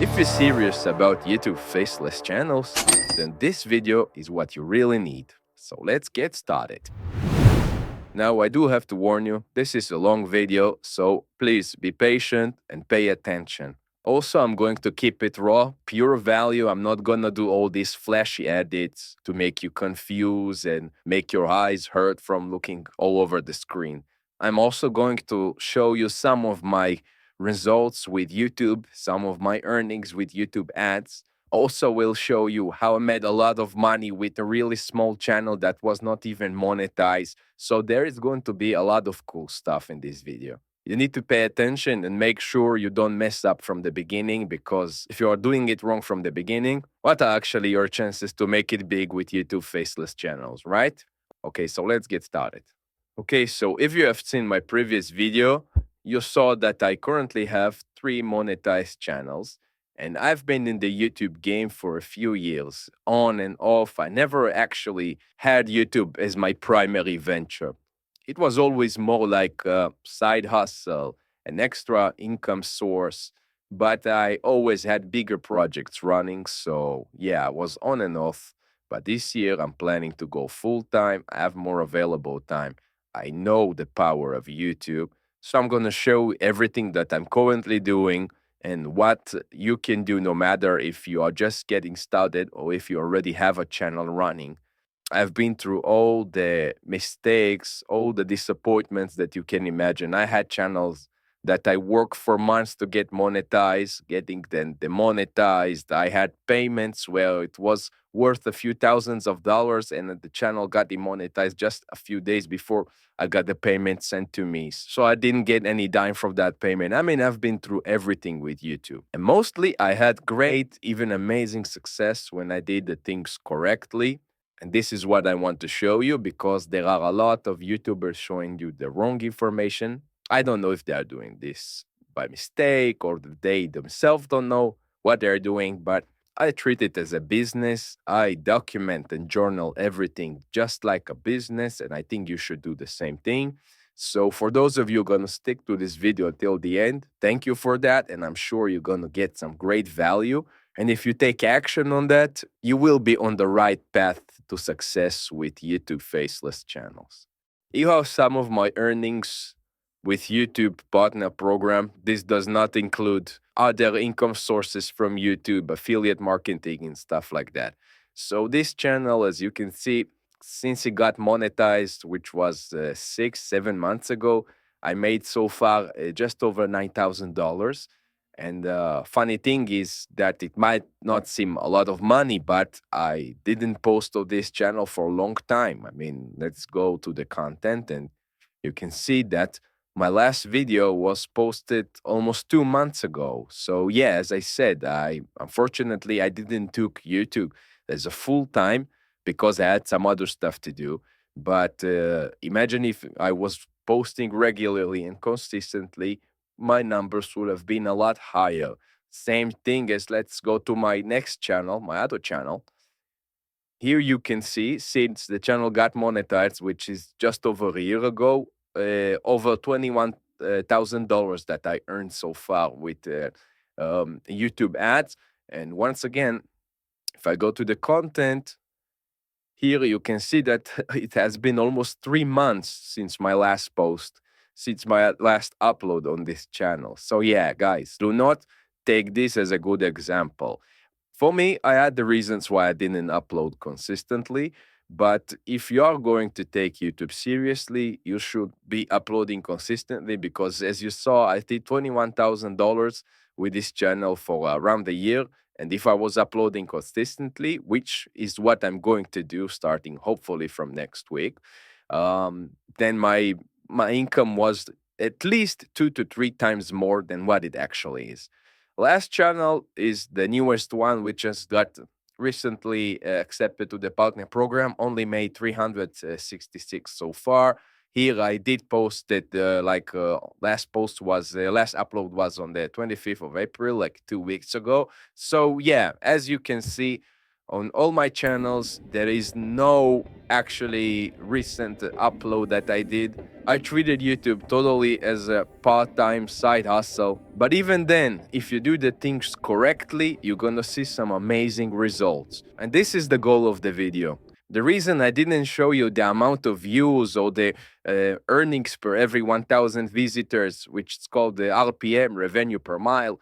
If you're serious about YouTube faceless channels, then this video is what you really need. So let's get started. Now, I do have to warn you, this is a long video, so please be patient and pay attention. Also, I'm going to keep it raw, pure value. I'm not gonna do all these flashy edits to make you confused and make your eyes hurt from looking all over the screen. I'm also going to show you some of my results with YouTube, some of my earnings with YouTube ads. Also, will show you how I made a lot of money with a really small channel that was not even monetized. So there is going to be a lot of cool stuff in this video. You need to pay attention and make sure you don't mess up from the beginning, because if you are doing it wrong from the beginning, what are actually your chances to make it big with YouTube faceless channels, right? Okay, so let's get started. Okay, so if you have seen my previous video, you saw that I currently have 3 monetized channels, and I've been in the YouTube game for a few years, on and off. I never actually had YouTube as my primary venture. It was always more like a side hustle, an extra income source, but I always had bigger projects running, so yeah, I was on and off. But this year I'm planning to go full time. I have more available time. I know the power of YouTube, so I'm going to show everything that I'm currently doing and what you can do, no matter if you are just getting started or if you already have a channel running. I've been through all the mistakes, all the disappointments that you can imagine. I had channels that I worked for months to get monetized, getting then demonetized. I had payments where it was worth a few thousands of dollars and the channel got demonetized just a few days before I got the payment sent to me. So I didn't get any dime from that payment. I mean, I've been through everything with YouTube. And mostly I had great, even amazing success when I did the things correctly. And this is what I want to show you, because there are a lot of YouTubers showing you the wrong information. I don't know if they are doing this by mistake or they themselves don't know what they're doing, but I treat it as a business. I document and journal everything just like a business, and I think you should do the same thing. So for those of you going to stick to this video till the end, thank you for that, and I'm sure you're going to get some great value. And if you take action on that, you will be on the right path to success with YouTube faceless channels. Here are some of my earnings with YouTube partner program. This does not include other income sources from YouTube, affiliate marketing and stuff like that. So this channel, as you can see, since it got monetized, which was 6-7 months ago, I made so far just over $9,000. And funny thing is that it might not seem a lot of money, but I didn't post on this channel for a long time. I mean, let's go to the content and you can see that my last video was posted almost 2 months ago. So yeah, as I said, unfortunately I didn't took YouTube as a full time because I had some other stuff to do. But imagine if I was posting regularly and consistently, my numbers would have been a lot higher. Same thing as, let's go to my next channel, my other channel. Here you can see, since the channel got monetized, which is just over a year ago, over $21,000 that I earned so far with YouTube ads. And once again, if I go to the content, here you can see that it has been almost 3 months since my last post, since my last upload on this channel. So yeah, guys, do not take this as a good example. For me, I had the reasons why I didn't upload consistently. But if you are going to take YouTube seriously, you should be uploading consistently, because as you saw, I did $21,000 with this channel for around a year. And if I was uploading consistently, which is what I'm going to do starting hopefully from next week, then my income was at least 2 to 3 times more than what it actually is. Last channel is the newest one, which just got recently accepted to the partner program. Only made 366 so far. Here I did post it last upload was on the 25th of April, like 2 weeks ago. So yeah, as you can see, On all my channels, there is no actually recent upload that I did. I treated YouTube totally as a part-time side hustle. But even then, if you do the things correctly, you're gonna see some amazing results. And this is the goal of the video. The reason I didn't show you the amount of views or the earnings per every 1,000 visitors, which is called the RPM, revenue per mile,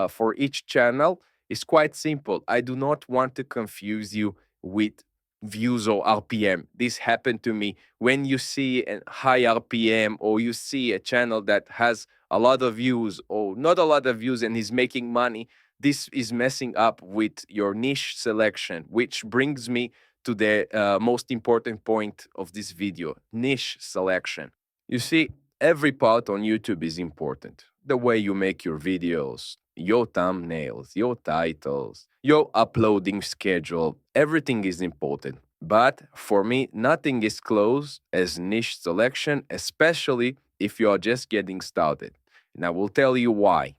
for each channel, is quite simple. I do not want to confuse you with views or RPM. This happened to me. When you see a high RPM or you see a channel that has a lot of views or not a lot of views and is making money, this is messing up with your niche selection, which brings me to the most important point of this video, niche selection. You see, every part on YouTube is important. The way you make your videos, your thumbnails, your titles, your uploading schedule, everything is important. But for me, nothing is close as niche selection, especially if you are just getting started. And I will tell you why.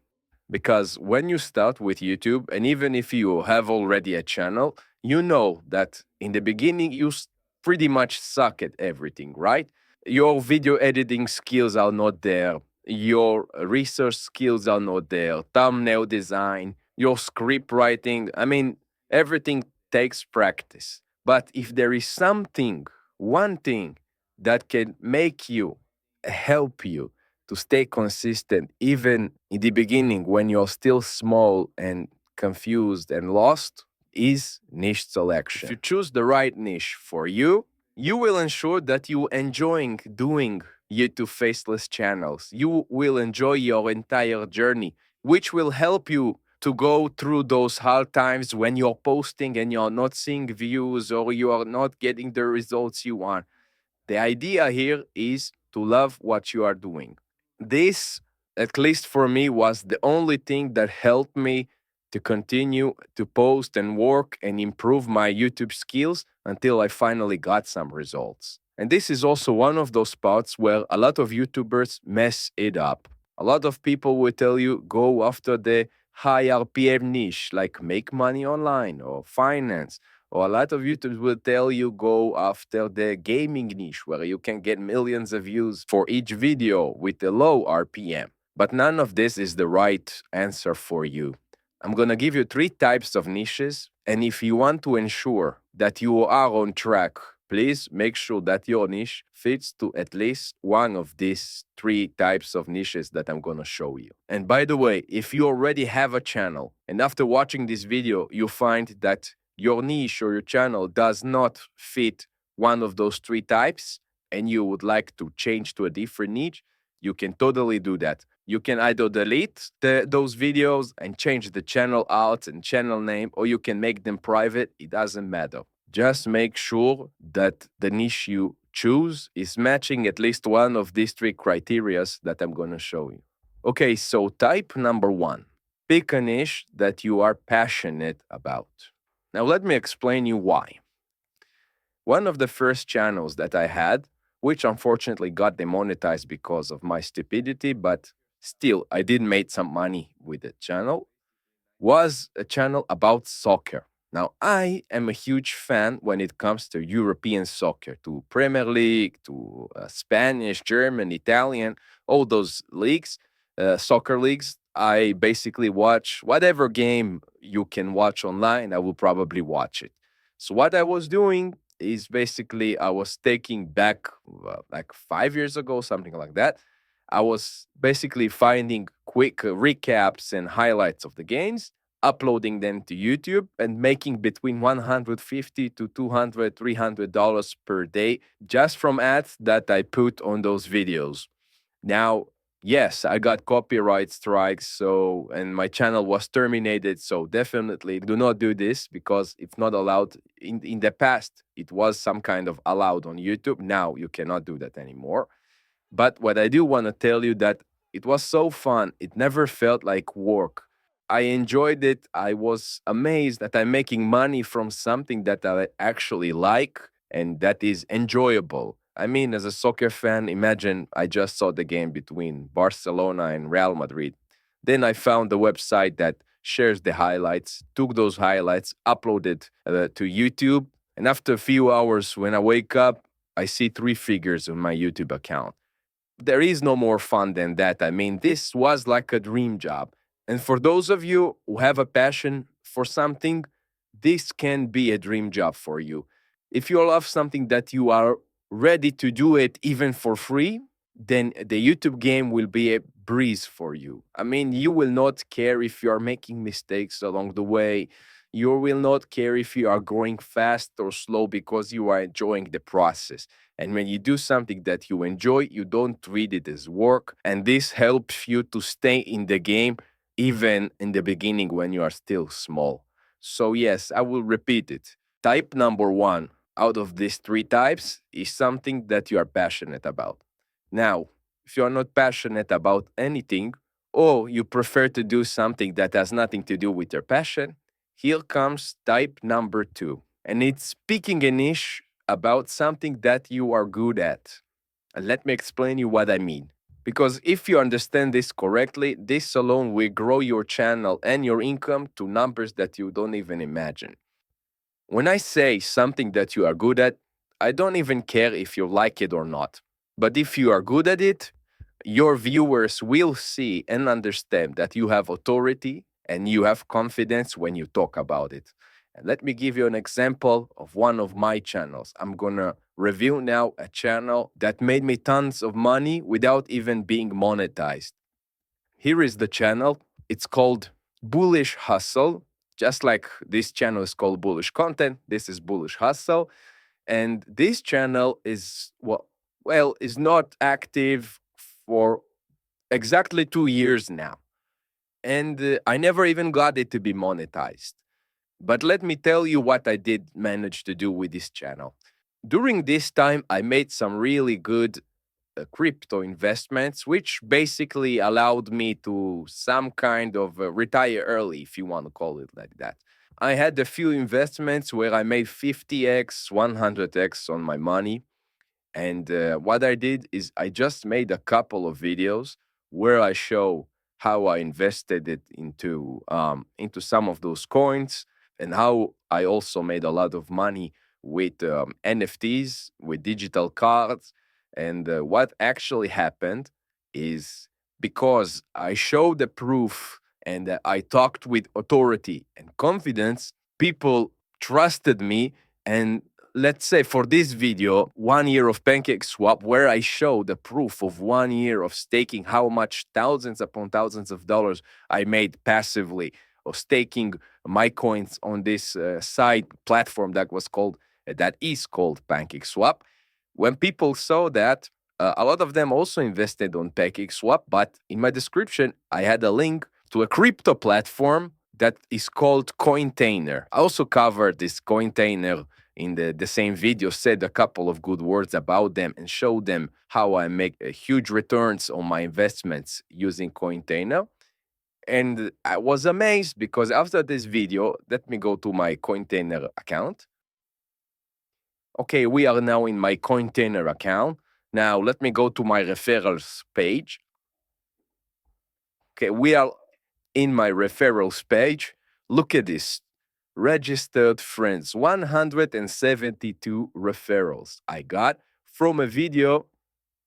Because when you start with YouTube, and even if you have already a channel, you know that in the beginning you pretty much suck at everything, right? Your video editing skills are not there, your research skills are not there, thumbnail design, your script writing. I mean, everything takes practice. But if there is something, one thing that can make you, help you to stay consistent, even in the beginning when you're still small and confused and lost, is niche selection. If you choose the right niche for you, you will ensure that you enjoying doing YouTube faceless channels. You will enjoy your entire journey, which will help you to go through those hard times when you're posting and you're not seeing views or you are not getting the results you want. The idea here is to love what you are doing. This, at least for me, was the only thing that helped me to continue to post and work and improve my YouTube skills until I finally got some results. And this is also one of those spots where a lot of YouTubers mess it up. A lot of people will tell you go after the high RPM niche, like make money online or finance. Or a lot of YouTubers will tell you go after the gaming niche where you can get millions of views for each video with a low RPM. But none of this is the right answer for you. I'm going to give you 3 types of niches, and if you want to ensure that you are on track, please make sure that your niche fits to at least one of these 3 types of niches that I'm going to show you. And by the way, if you already have a channel and after watching this video you find that your niche or your channel does not fit one of those 3 types and you would like to change to a different niche, you can totally do that. You can either delete those videos and change the channel out and channel name, or you can make them private. It doesn't matter. Just make sure that the niche you choose is matching at least one of these 3 criteria that I'm going to show you. Okay, so type number 1. Pick a niche that you are passionate about. Now let me explain you why. One of the first channels that I had, which unfortunately got demonetized because of my stupidity, but still I did make some money with the channel, was a channel about soccer. Now, I am a huge fan when it comes to European soccer, to Premier League, to Spanish, German, Italian, all those leagues, soccer leagues. I basically watch whatever game you can watch online, I will probably watch it. So what I was doing is basically I was taking back like 5 years ago, something like that. I was basically finding quick recaps and highlights of the games, uploading them to YouTube, and making between $150 to $200, $300 per day just from ads that I put on those videos. Now, yes, I got copyright strikes, so and my channel was terminated. So definitely do not do this because it's not allowed. In the past, it was some kind of allowed on YouTube. Now you cannot do that anymore. But what I do want to tell you that it was so fun. It never felt like work. I enjoyed it. I was amazed that I'm making money from something that I actually like and that is enjoyable. I mean, as a soccer fan, imagine I just saw the game between Barcelona and Real Madrid. Then I found the website that shares the highlights, took those highlights, uploaded to YouTube. And after a few hours, when I wake up, I see 3 figures on my YouTube account. There is no more fun than that. I mean, this was like a dream job. And for those of you who have a passion for something, this can be a dream job for you. If you love something that you are ready to do it even for free, then the YouTube game will be a breeze for you. I mean, you will not care if you are making mistakes along the way. You will not care if you are growing fast or slow because you are enjoying the process. And when you do something that you enjoy, you don't treat it as work. And this helps you to stay in the game even in the beginning when you are still small. So, yes, I will repeat it. Type number 1 out of these 3 types is something that you are passionate about. Now, if you are not passionate about anything, or you prefer to do something that has nothing to do with your passion, here comes type number 2. And it's picking a niche about something that you are good at. And let me explain you what I mean. Because if you understand this correctly, this alone will grow your channel and your income to numbers that you don't even imagine. When I say something that you are good at, I don't even care if you like it or not. But if you are good at it, your viewers will see and understand that you have authority and you have confidence when you talk about it. And let me give you an example of one of my channels. I'm gonna review now a channel that made me tons of money without even being monetized. Here is the channel. It's called Bullish Hustle. Just like this channel is called Bullish Content, this is Bullish Hustle. And this channel is, is not active for exactly 2 years now. And I never even got it to be monetized. But let me tell you what I did manage to do with this channel. During this time, I made some really good crypto investments, which basically allowed me to some kind of retire early, if you want to call it like that. I had a few investments where I made 50x, 100x on my money. And what I did is I just made a couple of videos where I show how I invested it into some of those coins and how I also made a lot of money with NFTs, with digital cards. And what actually happened is because I showed the proof and I talked with authority and confidence, people trusted me. And let's say for this video, 1 year of PancakeSwap, where I show the proof of 1 year of staking, how much thousands upon thousands of dollars I made passively of staking my coins on this side platform that is called PancakeSwap. When people saw that, a lot of them also invested on PancakeSwap, but in my description, I had a link to a crypto platform that is called Cointainer. I also covered this Cointainer in the same video, said a couple of good words about them and showed them how I make huge returns on my investments using Cointainer. And I was amazed because after this video, let me go to my Cointainer account. Okay, we are now in my Cointainer account. Now let me go to my referrals page. Okay, we are in my referrals page. Look at this. Registered friends, 172 referrals I got from a video.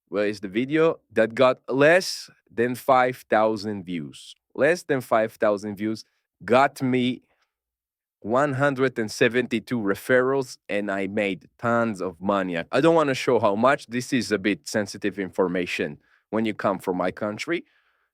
Where is the video? That got less than 5,000 views. Less than 5,000 views got me 172 referrals, and I made tons of money. I don't want to show how much. This is a bit sensitive information when you come from my country.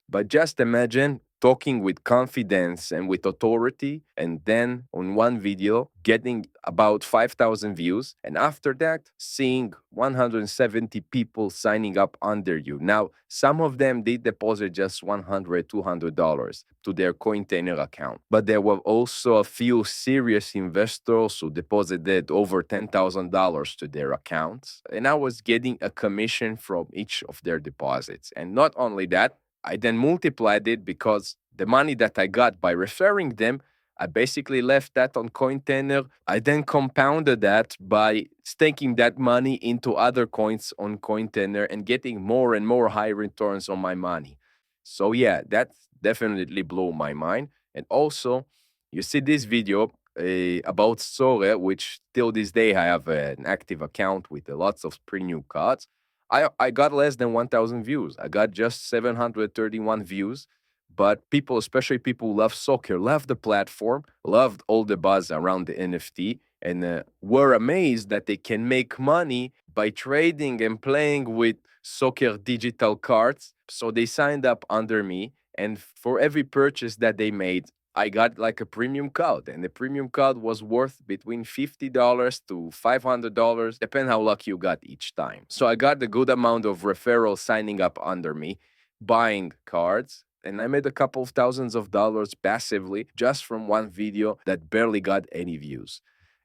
But just imagine talking with confidence and with authority, and then on one video getting about 5,000 views, and after that seeing 170 people signing up under you. Now, some of them did deposit just $100, $200 to their Cointainer account, but there were also a few serious investors who deposited over $10,000 to their accounts, and I was getting a commission from each of their deposits. And not only that, I then multiplied it because the money that I got by referring them, I basically left that on Cointainer. I then compounded that by staking that money into other coins on Cointainer and getting more and more high returns on my money. So yeah, that definitely blew my mind. And also, you see this video about Sore, which till this day I have an active account with lots of premium cards. I got less than 1,000 views. I got just 731 views. But people, especially people who love soccer, love the platform, loved all the buzz around the NFT, and were amazed that they can make money by trading and playing with soccer digital cards. So they signed up under me, and for every purchase that they made, I got like a premium card, and the premium card was worth between $50 to $500, depending how lucky you got each time. So I got a good amount of referrals signing up under me, buying cards, and I made a couple of thousands of dollars passively just from one video that barely got any views.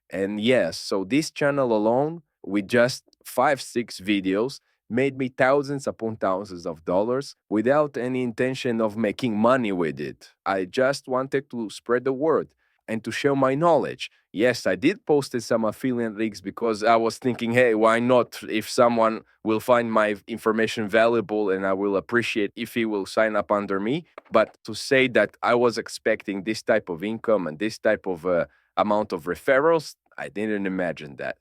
And yes, so this channel alone, with just 5, 6 videos, made me thousands upon thousands of dollars without any intention of making money with it. I just wanted to spread the word and to share my knowledge. Yes, I did post some affiliate links because I was thinking, hey, why not? If someone will find my information valuable, and I will appreciate if he will sign up under me. But to say that I was expecting this type of income and this type of amount of referrals, I didn't imagine that.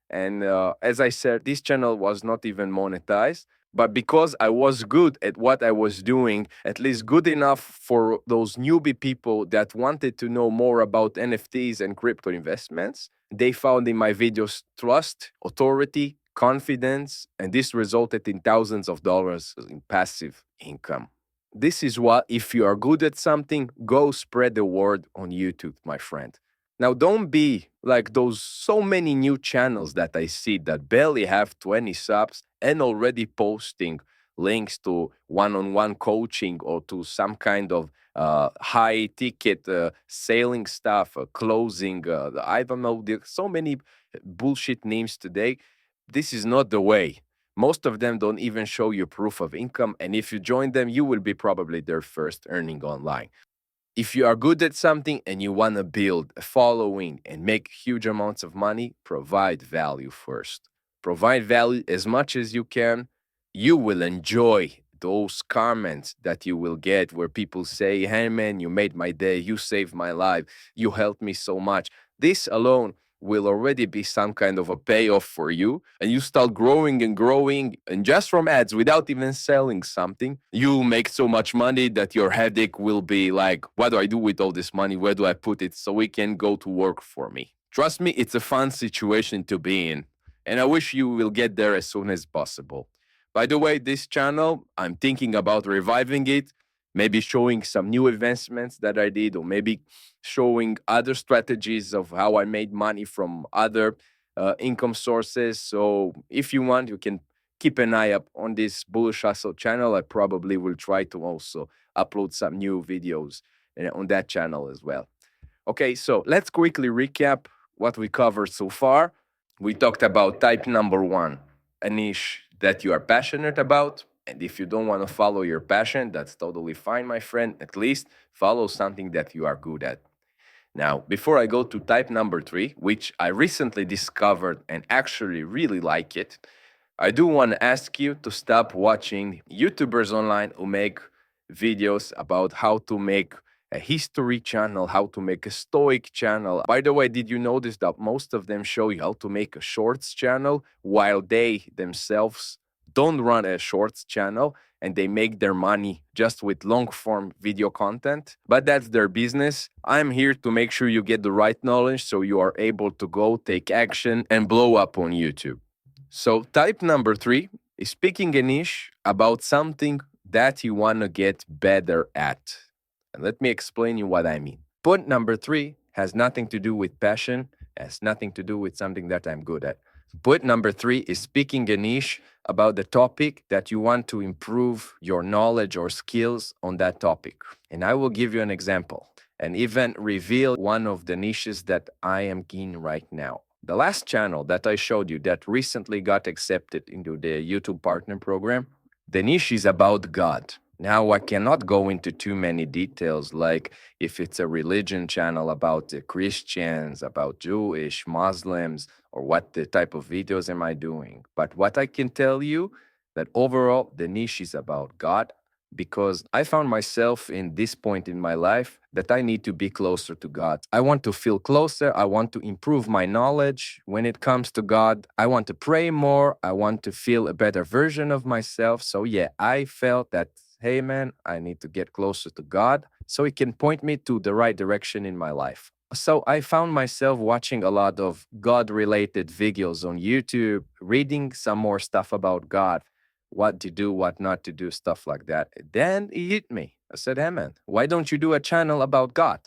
And as I said, this channel was not even monetized. But because I was good at what I was doing, at least good enough for those newbie people that wanted to know more about NFTs and crypto investments, they found in my videos trust, authority, confidence, and this resulted in thousands of dollars in passive income. This is what, if you are good at something, go spread the word on YouTube, my friend. Now, don't be like those so many new channels that I see that barely have 20 subs and already posting links to one-on-one coaching or to some kind of high ticket selling stuff, closing. I don't know. There's so many bullshit names today. This is not the way. Most of them don't even show you proof of income. And if you join them, you will be probably their first earning online. If you are good at something and you want to build a following and make huge amounts of money, provide value first. Provide value as much as you can. You will enjoy those comments that you will get where people say, hey man, you made my day, you saved my life, you helped me so much. This alone will already be some kind of a payoff for you, and you start growing and growing, and just from ads without even selling something, you make so much money that your headache will be like, what do I do with all this money? Where do I put it so it can go to work for me? Trust me, it's a fun situation to be in, and I wish you will get there as soon as possible. By the way, this channel, I'm thinking about reviving it, maybe showing some new investments that I did, or maybe showing other strategies of how I made money from other income sources. So if you want, you can keep an eye up on this Bullish Hustle channel. I probably will try to also upload some new videos on that channel as well. Okay, so let's quickly recap what we covered so far. We talked about type number 1, a niche that you are passionate about. And if you don't want to follow your passion, that's totally fine, my friend. At least follow something that you are good at. Now, before I go to type number 3, which I recently discovered and actually really like it, I do want to ask you to stop watching YouTubers online who make videos about how to make a history channel, how to make a stoic channel. By the way, did you notice that most of them show you how to make a shorts channel while they themselves don't run a shorts channel and they make their money just with long form video content? But that's their business. I'm here to make sure you get the right knowledge so you are able to go take action and blow up on YouTube. So type number 3 is picking a niche about something that you want to get better at. And let me explain you what I mean. Point number 3 has nothing to do with passion, has nothing to do with something that I'm good at. Point number 3 is picking a niche about the topic that you want to improve your knowledge or skills on that topic. And I will give you an example and even reveal one of the niches that I am in right now. The last channel that I showed you that recently got accepted into the YouTube Partner Program, the niche is about God. Now, I cannot go into too many details, like if it's a religion channel about the Christians, about Jewish, Muslims, or what the type of videos am I doing. But what I can tell you, that overall, the niche is about God, because I found myself in this point in my life that I need to be closer to God. I want to feel closer. I want to improve my knowledge when it comes to God. I want to pray more. I want to feel a better version of myself. So, yeah, I felt that, hey, man, I need to get closer to God so He can point me to the right direction in my life. So I found myself watching a lot of God-related videos on YouTube, reading some more stuff about God, what to do, what not to do, stuff like that. Then it hit me. I said, hey man, why don't you do a channel about God?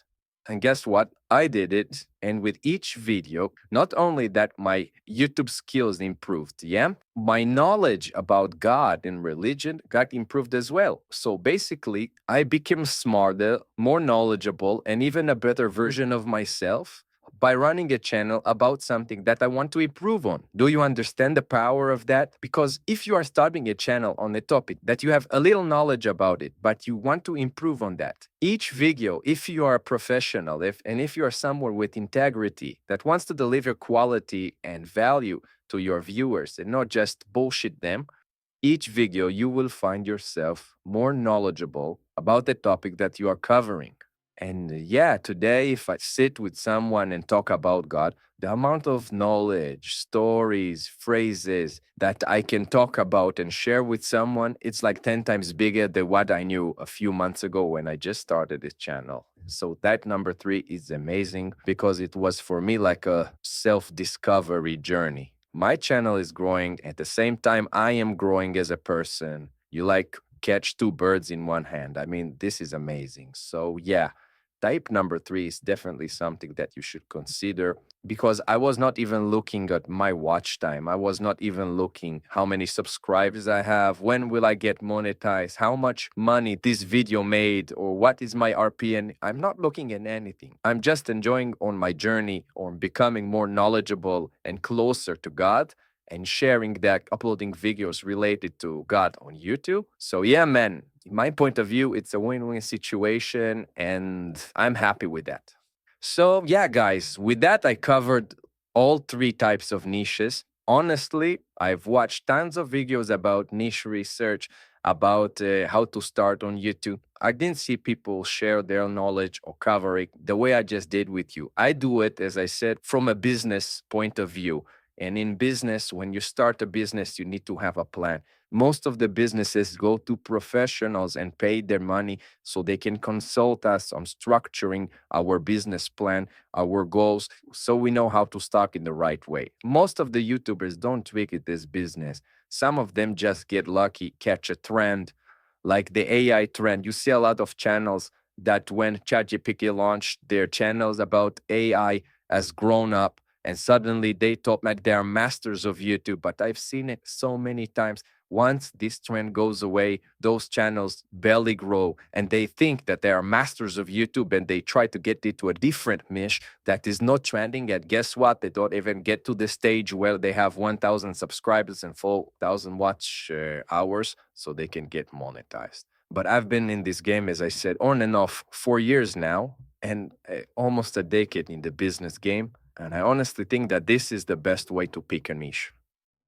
And guess what? I did it. And with each video, not only that my YouTube skills improved, yeah, my knowledge about God and religion got improved as well. So basically, I became smarter, more knowledgeable, and even a better version of myself by running a channel about something that I want to improve on. Do you understand the power of that? Because if you are starting a channel on a topic that you have a little knowledge about it, but you want to improve on that, each video, if you are a professional, if you are someone with integrity that wants to deliver quality and value to your viewers and not just bullshit them, each video you will find yourself more knowledgeable about the topic that you are covering. And yeah, today, if I sit with someone and talk about God, the amount of knowledge, stories, phrases that I can talk about and share with someone, it's like 10 times bigger than what I knew a few months ago when I just started this channel. So that number 3 is amazing because it was for me like a self-discovery journey. My channel is growing at the same time I am growing as a person. You like catch two birds in one hand. I mean, this is amazing. So yeah, type number 3 is definitely something that you should consider because I was not even looking at my watch time. I was not even looking how many subscribers I have, when will I get monetized, how much money this video made, or what is my RPN. I'm not looking at anything. I'm just enjoying on my journey on becoming more knowledgeable and closer to God and sharing that, uploading videos related to God on YouTube. So yeah, man, in my point of view, it's a win-win situation and I'm happy with that. So yeah, guys, with that, I covered all 3 types of niches. Honestly, I've watched tons of videos about niche research, about how to start on YouTube. I didn't see people share their knowledge or cover it the way I just did with you. I do it, as I said, from a business point of view. And in business, when you start a business, you need to have a plan. Most of the businesses go to professionals and pay their money so they can consult us on structuring our business plan, our goals, so we know how to start in the right way. Most of the YouTubers don't tweak it as business. Some of them just get lucky, catch a trend, like the AI trend. You see a lot of channels that when ChatGPT launched their channels about AI has grown up and suddenly they talk like they are masters of YouTube. But I've seen it so many times. Once this trend goes away, those channels barely grow and they think that they are masters of YouTube and they try to get into a different niche that is not trending. And guess what? They don't even get to the stage where they have 1,000 subscribers and 4,000 watch hours so they can get monetized. But I've been in this game, as I said, on and off 4 years now and almost a decade in the business game. And I honestly think that this is the best way to pick a niche.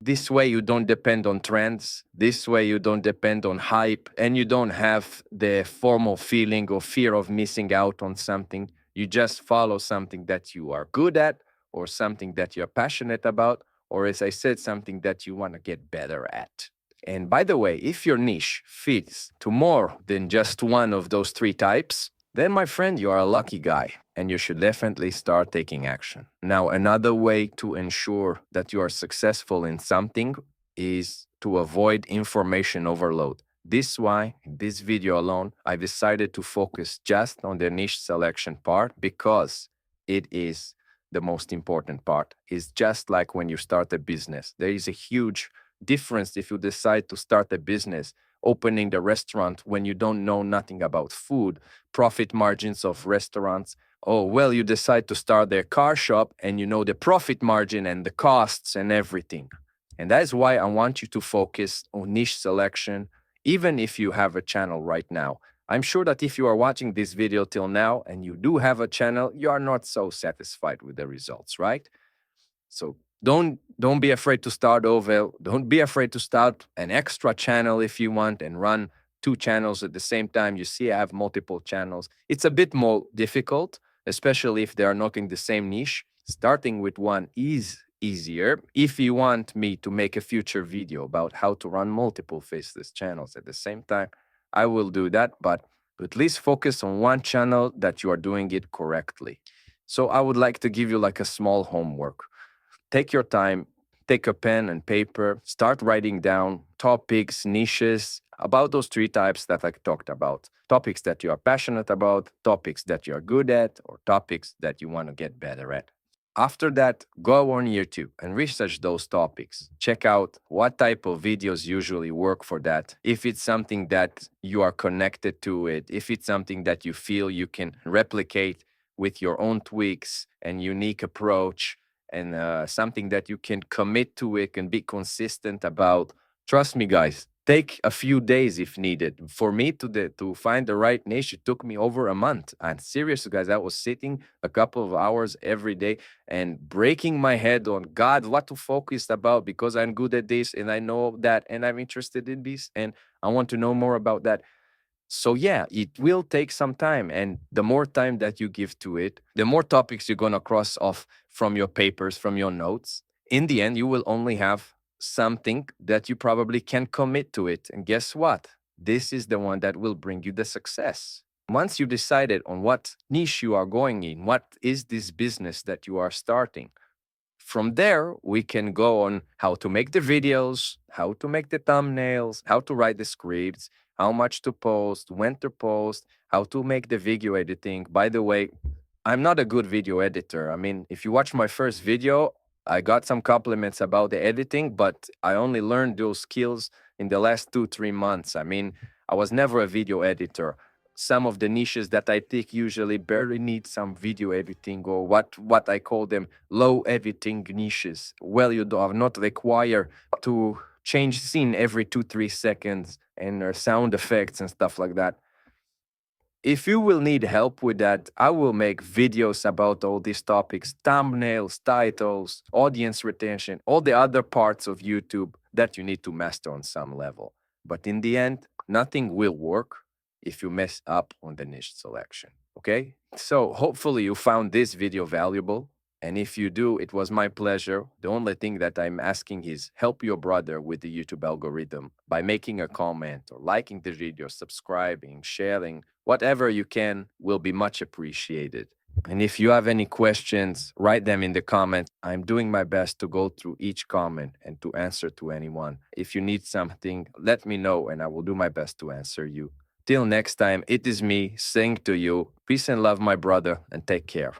This way, you don't depend on trends. This way, you don't depend on hype, and you don't have the formal feeling or fear of missing out on something. You just follow something that you are good at, or something that you're passionate about, or as I said, something that you want to get better at. And by the way, if your niche fits to more than just one of those 3 types, then my friend, you are a lucky guy and you should definitely start taking action. Now, another way to ensure that you are successful in something is to avoid information overload. This is why in this video alone, I decided to focus just on the niche selection part because it is the most important part. It's just like when you start a business. There is a huge difference if you decide to start a business, opening the restaurant when you don't know nothing about food, profit margins of restaurants. Oh, well, you decide to start their car shop and you know the profit margin and the costs and everything. And that is why I want you to focus on niche selection, even if you have a channel right now. I'm sure that if you are watching this video till now and you do have a channel, you are not so satisfied with the results, right? So don't be afraid to start over. Don't be afraid to start an extra channel if you want and run 2 channels at the same time. You see, I have multiple channels. It's a bit more difficult, especially if they are not in the same niche. Starting with one is easier. If you want me to make a future video about how to run multiple faceless channels at the same time, I will do that, but at least focus on one channel that you are doing it correctly. So I would like to give you like a small homework. Take your time, take a pen and paper, start writing down topics, niches about those 3 types that I talked about. Topics that you are passionate about, topics that you are good at, or topics that you want to get better at. After that, go on YouTube and research those topics. Check out what type of videos usually work for that. If it's something that you are connected to it, if it's something that you feel you can replicate with your own tweaks and unique approach, and something that you can commit to it and be consistent about. Trust me, guys, take a few days if needed. For me to find the right niche, it took me over a month. And seriously, guys, I was sitting a couple of hours every day and breaking my head on God, what to focus about, because I'm good at this and I know that and I'm interested in this and I want to know more about that. So yeah, it will take some time, and the more time that you give to it, the more topics you're going to cross off from your papers, from your notes. In the end, you will only have something that you probably can commit to it. And guess what? This is the one that will bring you the success. Once you decided on what niche you are going in, what is this business that you are starting, from there, we can go on how to make the videos, how to make the thumbnails, how to write the scripts, how much to post, when to post, how to make the video editing. By the way, I'm not a good video editor. I mean, if you watch my first video, I got some compliments about the editing, but I only learned those skills in the last 2-3 months. I mean, I was never a video editor. Some of the niches that I take usually barely need some video editing, or what I call them low editing niches. Well, you do not require to change scene every 2-3 seconds and sound effects and stuff like that. If you will need help with that, I will make videos about all these topics: thumbnails, titles, audience retention, all the other parts of YouTube that you need to master on some level. But in the end, nothing will work if you mess up on the niche selection, okay? So hopefully you found this video valuable. And if you do, it was my pleasure. The only thing that I'm asking is help your brother with the YouTube algorithm by making a comment or liking the video, subscribing, sharing, whatever you can will be much appreciated. And if you have any questions, write them in the comments. I'm doing my best to go through each comment and to answer to anyone. If you need something, let me know and I will do my best to answer you. Till next time, it is me saying to you, peace and love, my brother, and take care.